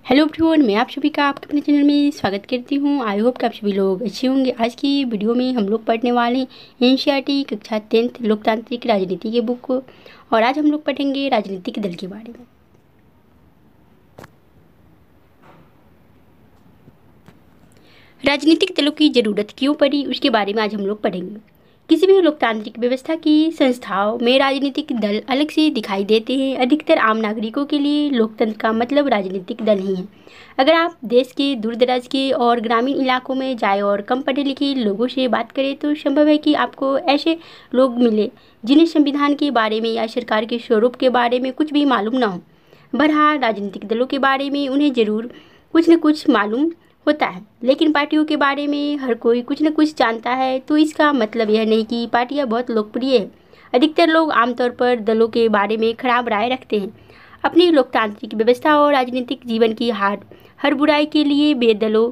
Hello everyone, मैं आप सभी का आपके अपने चैनल में स्वागत करती हूँ। आई होप कि आप सभी लोग अच्छे होंगे। आज की वीडियो में हम लोग पढ़ने वाले हैं एनसीईआरटी कक्षा 10th लोकतांत्रिक राजनीति के बुक को। और आज हम लोग पढ़ेंगे राजनीतिक दल के बारे में। राजनीतिक दलों की ज़रूरत क्यों पड़ी, उसके बारे में आज हम लोग पढ़ेंगे। किसी भी लोकतांत्रिक व्यवस्था की संस्थाओं में राजनीतिक दल अलग से दिखाई देते हैं। अधिकतर आम नागरिकों के लिए लोकतंत्र का मतलब राजनीतिक दल ही है। अगर आप देश के दूर दराज के और ग्रामीण इलाकों में जाए और कम पढ़े लिखे लोगों से बात करें तो संभव है कि आपको ऐसे लोग मिले जिन्हें संविधान के बारे में या सरकार के स्वरूप के बारे में कुछ भी मालूम ना हो। बहरहाल राजनीतिक दलों के बारे में उन्हें ज़रूर कुछ न कुछ मालूम होता है, लेकिन पार्टियों के बारे में हर कोई कुछ न कुछ जानता है, तो इसका मतलब यह नहीं कि पार्टियां बहुत लोकप्रिय है। अधिकतर लोग आमतौर पर दलों के बारे में खराब राय रखते हैं। अपनी लोकतांत्रिक व्यवस्था और राजनीतिक जीवन की हर बुराई के लिए वे दलों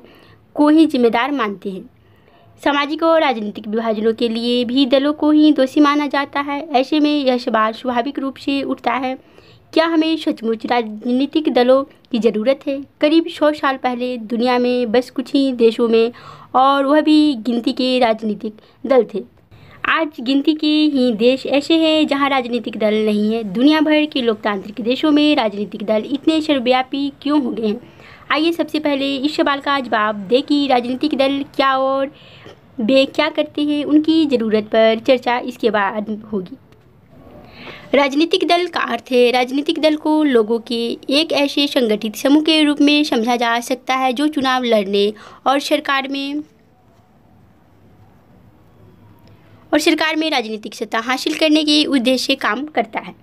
को ही जिम्मेदार मानते हैं। सामाजिक और राजनीतिक विभाजनों के लिए भी दलों को ही दोषी माना जाता है। ऐसे में यह सवाल स्वाभाविक रूप से उठता है, क्या हमें सचमुच राजनीतिक दलों की ज़रूरत है? करीब 100 साल पहले दुनिया में बस कुछ ही देशों में, और वह भी गिनती के राजनीतिक दल थे। आज गिनती के ही देश ऐसे हैं जहां राजनीतिक दल नहीं है। दुनिया भर के लोकतांत्रिक देशों में राजनीतिक दल इतने सर्वव्यापी क्यों हो गए हैं? आइए सबसे पहले इस सवाल का जवाब दें कि राजनीतिक दल क्या और वे क्या करते हैं। उनकी ज़रूरत पर चर्चा इसके बाद होगी। राजनीतिक दल का अर्थ है, राजनीतिक दल को लोगों के एक ऐसे संगठित समूह के रूप में समझा जा सकता है जो चुनाव लड़ने और सरकार में राजनीतिक सत्ता हासिल करने के उद्देश्य से काम करता है।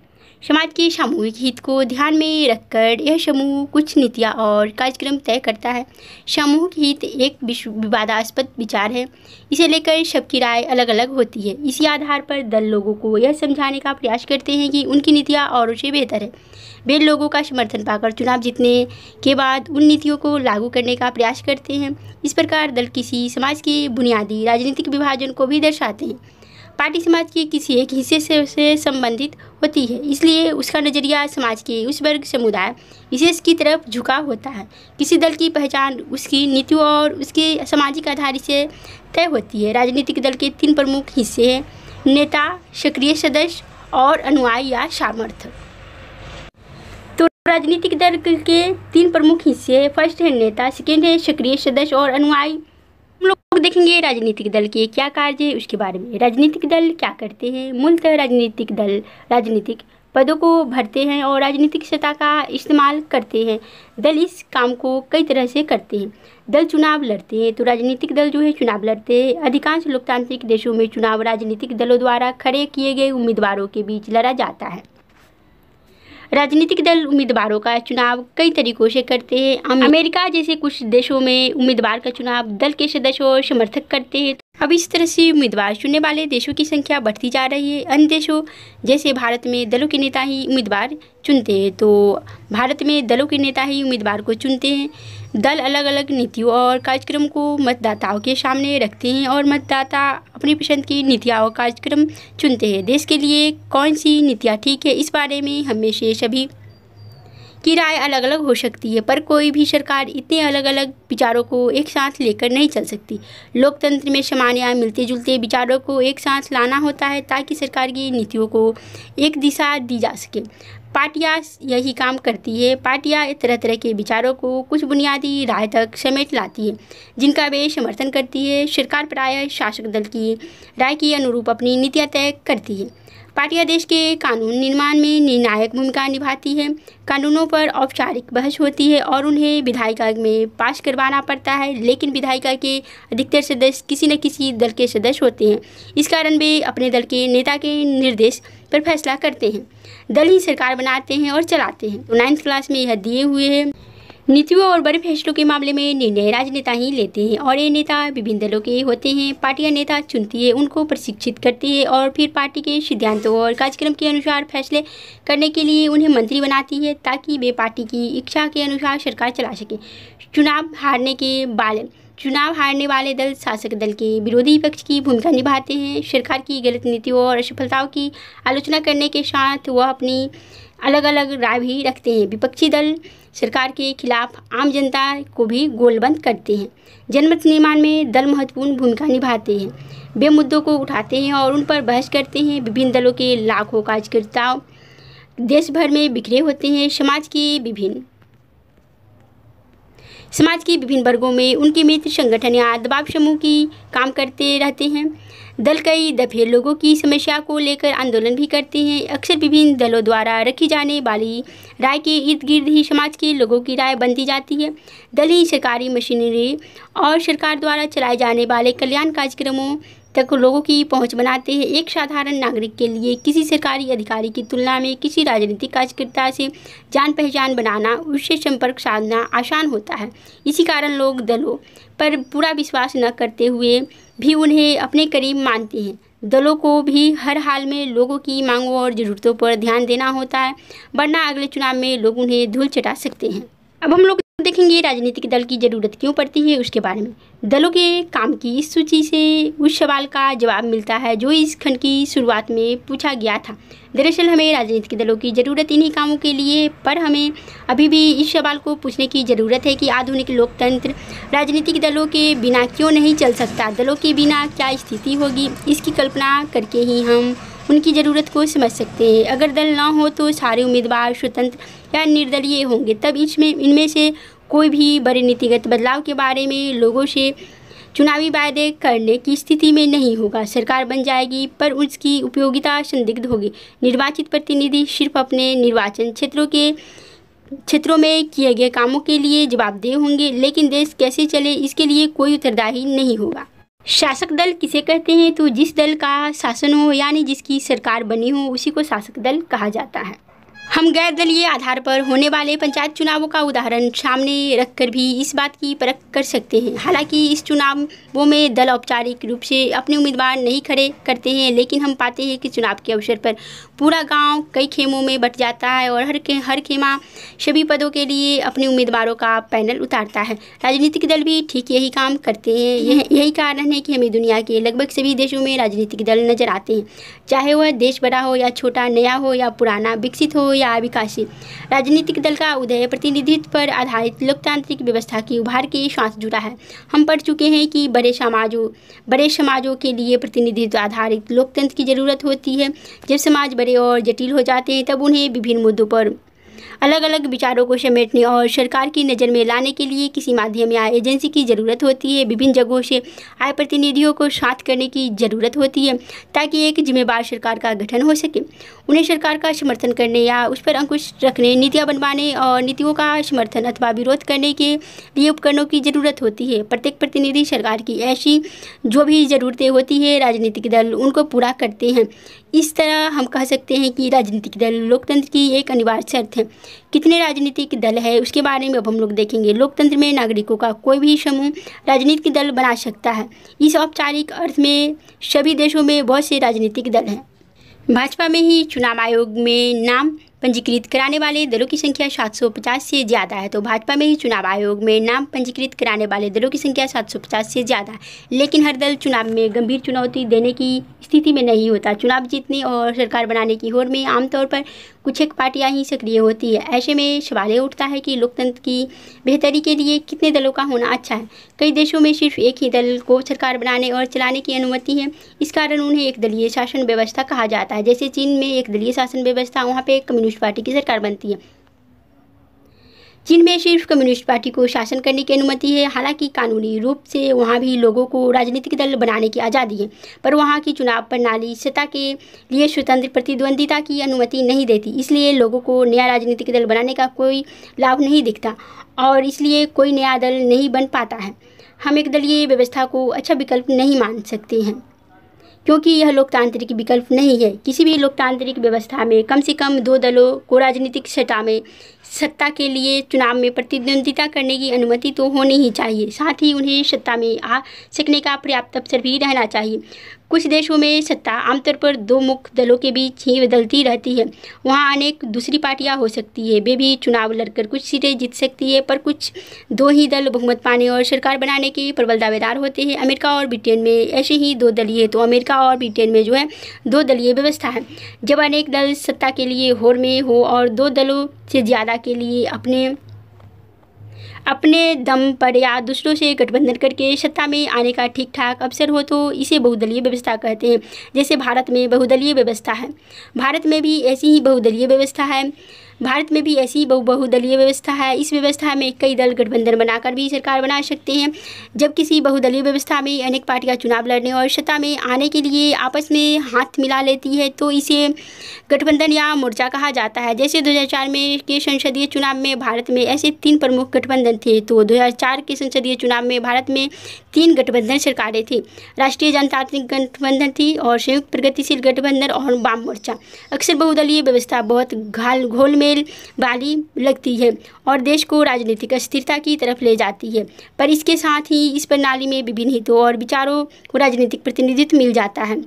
समाज के सामूहिक हित को ध्यान में रखकर यह समूह कुछ नीतियाँ और कार्यक्रम तय करता है। सामूहिक हित एक विवादास्पद विचार है। इसे लेकर सबकी राय अलग अलग होती है। इसी आधार पर दल लोगों को यह समझाने का प्रयास करते हैं कि उनकी नीतियाँ औरों से बेहतर है। वे लोगों का समर्थन पाकर चुनाव जीतने के बाद उन नीतियों को लागू करने का प्रयास करते हैं। इस प्रकार दल किसी समाज के बुनियादी राजनीतिक विभाजन को भी दर्शाते हैं। पार्टी समाज के किसी एक हिस्से से संबंधित होती है, इसलिए उसका नज़रिया समाज के उस वर्ग समुदाय विशेष की तरफ झुका होता है। किसी दल की पहचान उसकी नीतियों और उसके सामाजिक आधार से तय होती है। राजनीतिक दल के 3 प्रमुख हिस्से हैं: नेता, सक्रिय सदस्य और अनुयायी या समर्थक। तो राजनीतिक दल के 3 प्रमुख हिस्से हैं। फर्स्ट है नेता, सेकेंड है सक्रिय सदस्य और अनुयायी। हम लोग देखेंगे राजनीतिक दल के क्या कार्य है उसके बारे में। राजनीतिक दल क्या करते हैं? मूलतः राजनीतिक दल राजनीतिक पदों को भरते हैं और राजनीतिक सत्ता का इस्तेमाल करते हैं। दल इस काम को कई तरह से करते हैं। दल चुनाव लड़ते हैं, तो राजनीतिक दल जो है चुनाव लड़ते हैं। अधिकांश लोकतांत्रिक देशों में चुनाव राजनीतिक दलों द्वारा खड़े किए गए उम्मीदवारों के बीच लड़ा जाता है। राजनीतिक दल उम्मीदवारों का चुनाव कई तरीकों से करते हैं। अमेरिका जैसे कुछ देशों में उम्मीदवार का चुनाव दल के सदस्य और समर्थक करते हैं। अब इस तरह से उम्मीदवार चुनने वाले देशों की संख्या बढ़ती जा रही है। अन्य देशों जैसे भारत में दलों के नेता ही उम्मीदवार चुनते हैं, तो भारत में दलों के नेता ही उम्मीदवार को चुनते हैं। दल अलग अलग नीतियों और कार्यक्रम को मतदाताओं के सामने रखते हैं और मतदाता अपनी पसंद की नीतियाँ और कार्यक्रम चुनते हैं। देश के लिए कौन सी नीतियाँ ठीक है, इस बारे में हमेशा सभी की राय अलग अलग हो सकती है, पर कोई भी सरकार इतने अलग अलग विचारों को एक साथ लेकर नहीं चल सकती। लोकतंत्र में समान या मिलते जुलते विचारों को एक साथ लाना होता है ताकि सरकार की नीतियों को एक दिशा दी जा सके। पार्टियां यही काम करती है। पार्टियां तरह तरह के विचारों को कुछ बुनियादी राय तक समेट लाती है जिनका वे समर्थन करती है। सरकार प्रायः शासक दल की राय के अनुरूप अपनी नीतियाँ तय करती है। पार्टियां देश के कानून निर्माण में निर्णायक भूमिका निभाती है। कानूनों पर औपचारिक बहस होती है और उन्हें विधायिका में पास करवाना पड़ता है, लेकिन विधायिका के अधिकतर सदस्य किसी न किसी दल के सदस्य होते हैं। इस कारण वे अपने दल के नेता के निर्देश पर फैसला करते हैं। दल ही सरकार बनाते हैं और चलाते हैं। तो 9th क्लास में यह दिए हुए हैं। नीतियों और बड़े फैसलों के मामले में निर्णय राजनेता ही लेते हैं और ये नेता विभिन्न दलों के होते हैं। पार्टियां नेता चुनती है, उनको प्रशिक्षित करती है और फिर पार्टी के सिद्धांतों और कार्यक्रम के अनुसार फैसले करने के लिए उन्हें मंत्री बनाती है ताकि वे पार्टी की इच्छा के अनुसार सरकार चला सके। चुनाव हारने वाले दल शासक दल के विरोधी पक्ष की भूमिका निभाते हैं। सरकार की गलत नीतियों और असफलताओं की आलोचना करने के साथ वह अपनी अलग अलग राय भी रखते हैं। विपक्षी दल सरकार के खिलाफ आम जनता को भी गोलबंद करते हैं। जनमत निर्माण में दल महत्वपूर्ण भूमिका निभाते हैं, वे मुद्दों को उठाते हैं और उन पर बहस करते हैं। विभिन्न दलों के लाखों कार्यकर्ता देश भर में बिखरे होते हैं। समाज के विभिन्न वर्गों में उनके मित्र संगठन या दबाव समूह की काम करते रहते हैं। दल कई दफे लोगों की समस्या को लेकर आंदोलन भी करते हैं। अक्सर विभिन्न दलों द्वारा रखी जाने वाली राय के इर्द गिर्द ही समाज के लोगों की राय बनती जाती है। दल ही सरकारी मशीनरी और सरकार द्वारा चलाए जाने वाले कल्याण कार्यक्रमों तक लोगों की पहुंच बनाते हैं। एक साधारण नागरिक के लिए किसी सरकारी अधिकारी की तुलना में किसी राजनीतिक कार्यकर्ता से जान पहचान बनाना, उससे संपर्क साधना आसान होता है। इसी कारण लोग दलों पर पूरा विश्वास न करते हुए भी उन्हें अपने करीब मानते हैं। दलों को भी हर हाल में लोगों की मांगों और ज़रूरतों पर ध्यान देना होता है, वरना अगले चुनाव में लोग उन्हें धूल चटा सकते हैं। अब हम लोग देखेंगे राजनीतिक दल की ज़रूरत क्यों पड़ती है उसके बारे में। दलों के काम की इस सूची से उस सवाल का जवाब मिलता है जो इस खंड की शुरुआत में पूछा गया था। दरअसल हमें राजनीतिक दलों की ज़रूरत इन्हीं कामों के लिए, पर हमें अभी भी इस सवाल को पूछने की ज़रूरत है कि आधुनिक लोकतंत्र राजनीतिक दलों के बिना क्यों नहीं चल सकता। दलों के बिना क्या स्थिति होगी, इसकी कल्पना करके ही हम उनकी ज़रूरत को समझ सकते हैं। अगर दल ना हो तो सारे उम्मीदवार स्वतंत्र या निर्दलीय होंगे, तब इनमें से कोई भी बड़े नीतिगत बदलाव के बारे में लोगों से चुनावी वायदे करने की स्थिति में नहीं होगा। सरकार बन जाएगी पर उसकी उपयोगिता संदिग्ध होगी। निर्वाचित प्रतिनिधि सिर्फ अपने निर्वाचन क्षेत्रों में किए गए कामों के लिए जवाबदेह होंगे, लेकिन देश कैसे चले इसके लिए कोई उत्तरदायी नहीं होगा। शासक दल किसे कहते हैं? तो जिस दल का शासन हो, यानी जिसकी सरकार बनी हो, उसी को शासक दल कहा जाता है। हम गैर दलीय आधार पर होने वाले पंचायत चुनावों का उदाहरण सामने रखकर भी इस बात की परख कर सकते हैं। हालांकि इस चुनावों में दल औपचारिक रूप से अपने उम्मीदवार नहीं खड़े करते हैं, लेकिन हम पाते हैं कि चुनाव के अवसर पर पूरा गांव कई खेमों में बंट जाता है और हर खेमा सभी पदों के लिए अपने उम्मीदवारों का पैनल उतारता है। राजनीतिक दल भी ठीक यही काम करते हैं। यही कारण है कि हमें दुनिया के लगभग सभी देशों में राजनीतिक दल नजर आते हैं, चाहे वह देश बड़ा हो या छोटा, नया हो या पुराना, विकसित हो या विकासशील। राजनीतिक दल का उदय प्रतिनिधित्व पर आधारित लोकतांत्रिक व्यवस्था की उभार के साथ जुड़ा है। हम पढ़ चुके हैं कि बड़े समाजों के लिए प्रतिनिधित्व आधारित लोकतंत्र की जरूरत होती है। जब समाज बड़े और जटिल हो जाते हैं तब उन्हें विभिन्न मुद्दों पर अलग अलग विचारों को समेटने और सरकार की नज़र में लाने के लिए किसी माध्यम या एजेंसी की ज़रूरत होती है। विभिन्न जगहों से आए प्रतिनिधियों को साथ करने की ज़रूरत होती है ताकि एक जिम्मेदार सरकार का गठन हो सके। उन्हें सरकार का समर्थन करने या उस पर अंकुश रखने, नीतियाँ बनवाने और नीतियों का समर्थन अथवा विरोध करने के लिए उपकरणों की ज़रूरत होती है। प्रत्येक प्रतिनिधि सरकार की ऐसी जो भी ज़रूरतें होती है, राजनीतिक दल उनको पूरा करते हैं। इस तरह हम कह सकते हैं कि राजनीतिक दल लोकतंत्र की एक अनिवार्य शर्त है। कितने राजनीतिक दल है उसके बारे में अब हम लोग देखेंगे। लोकतंत्र में नागरिकों का कोई भी समूह राजनीतिक दल बना सकता है। इस औपचारिक अर्थ में सभी देशों में बहुत से राजनीतिक दल हैं। भाजपा में ही चुनाव आयोग में नाम पंजीकृत कराने वाले दलों की संख्या 750 से ज़्यादा है। तो भाजपा में ही चुनाव आयोग में नाम पंजीकृत कराने वाले दलों की संख्या 750 से ज़्यादा है, लेकिन हर दल चुनाव में गंभीर चुनौती देने की स्थिति में नहीं होता। चुनाव जीतने और सरकार बनाने की होड़ में आमतौर पर कुछ एक पार्टियां ही सक्रिय होती है। ऐसे में सवाल ये उठता है कि लोकतंत्र की बेहतरी के लिए कितने दलों का होना अच्छा है। कई देशों में सिर्फ एक ही दल को सरकार बनाने और चलाने की अनुमति है। इस कारण उन्हें एक दलीय शासन व्यवस्था कहा जाता है। जैसे चीन में एक दलीय शासन व्यवस्था, वहाँ पे कम्युनिस्ट पार्टी की सरकार बनती है। चीन में सिर्फ कम्युनिस्ट पार्टी को शासन करने की अनुमति है। हालांकि कानूनी रूप से वहाँ भी लोगों को राजनीतिक दल बनाने की आज़ादी है, पर वहाँ की चुनाव प्रणाली सत्ता के लिए स्वतंत्र प्रतिद्वंदिता की अनुमति नहीं देती। इसलिए लोगों को नया राजनीतिक दल बनाने का कोई लाभ नहीं दिखता और इसलिए कोई नया दल नहीं बन पाता है। हम एक दलीय व्यवस्था को अच्छा विकल्प नहीं मान सकते हैं, क्योंकि यह लोकतांत्रिक विकल्प नहीं है। किसी भी लोकतांत्रिक व्यवस्था में कम से कम दो दलों को राजनीतिक सत्ता के लिए चुनाव में प्रतिद्वंदिता करने की अनुमति तो होनी ही चाहिए। साथ ही उन्हें सत्ता में आ सकने का पर्याप्त अवसर भी रहना चाहिए। कुछ देशों में सत्ता आमतौर पर दो मुख्य दलों के बीच ही बदलती रहती है। वहाँ अनेक दूसरी पार्टियाँ हो सकती है, वे भी चुनाव लड़कर कुछ सीटें जीत सकती है, पर कुछ दो ही दल बहुमत पाने और सरकार बनाने के प्रबल दावेदार होते हैं। अमेरिका और ब्रिटेन में ऐसे ही दो दलीय है। तो अमेरिका और ब्रिटेन में जो है दो दलीय व्यवस्था है। जब अनेक दल सत्ता के लिए होड़ में हो और दो दलों से ज़्यादा के लिए अपने अपने दम पर या दूसरों से गठबंधन करके सत्ता में आने का ठीक ठाक अवसर हो तो इसे बहुदलीय व्यवस्था कहते हैं। जैसे भारत में बहुदलीय व्यवस्था है, भारत में भी ऐसी ही बहुदलीय व्यवस्था है। बहुदलीय व्यवस्था है। इस व्यवस्था में कई दल गठबंधन बनाकर भी सरकार बना सकते हैं। जब किसी बहुदलीय व्यवस्था में अनेक पार्टियां चुनाव लड़ने और सत्ता में आने के लिए आपस में हाथ मिला लेती है तो इसे गठबंधन या मोर्चा कहा जाता है। जैसे 2004 में के संसदीय चुनाव में भारत में ऐसे 3 प्रमुख गठबंधन थे। तो 2004 के संसदीय चुनाव में भारत में 3 गठबंधन सरकारें थी। राष्ट्रीय जनतांत्रिक गठबंधन थी और संयुक्त प्रगतिशील गठबंधन और वाम मोर्चा। अक्सर बहुदलीय व्यवस्था बहुत घोलमेल वाली लगती है और देश को राजनीतिक अस्थिरता की तरफ ले जाती है, पर इसके साथ ही इस प्रणाली में विभिन्न हितों और विचारों को राजनीतिक प्रतिनिधित्व मिल जाता है।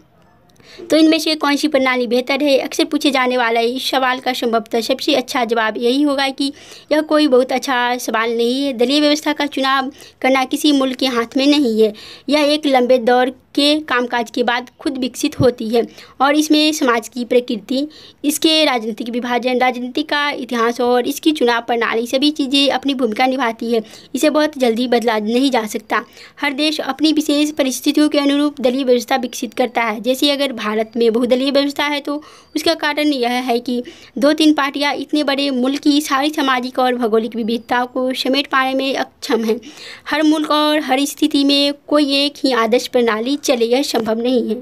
तो इनमें से कौन सी प्रणाली बेहतर है, अक्सर पूछे जाने वाला इस सवाल का संभवतः सबसे अच्छा जवाब यही होगा कि यह कोई बहुत अच्छा सवाल नहीं है। दलीय व्यवस्था का चुनाव करना किसी मुल्क के हाथ में नहीं है। यह एक लंबे दौर के कामकाज के बाद खुद विकसित होती है और इसमें समाज की प्रकृति, इसके राजनीतिक विभाजन, राजनीति का इतिहास और इसकी चुनाव प्रणाली सभी चीज़ें अपनी भूमिका निभाती है। इसे बहुत जल्दी बदला नहीं जा सकता। हर देश अपनी विशेष परिस्थितियों के अनुरूप दलीय व्यवस्था विकसित करता है। जैसे अगर भारत में बहुदलीय व्यवस्था है तो उसका कारण यह है कि 2-3 पार्टियां इतने बड़े मुल्क की सारी सामाजिक और भौगोलिक विविधताओं को समेट पाने में अक्षम हैं। हर मुल्क और हर स्थिति में कोई एक ही आदर्श प्रणाली चले, यह संभव नहीं है।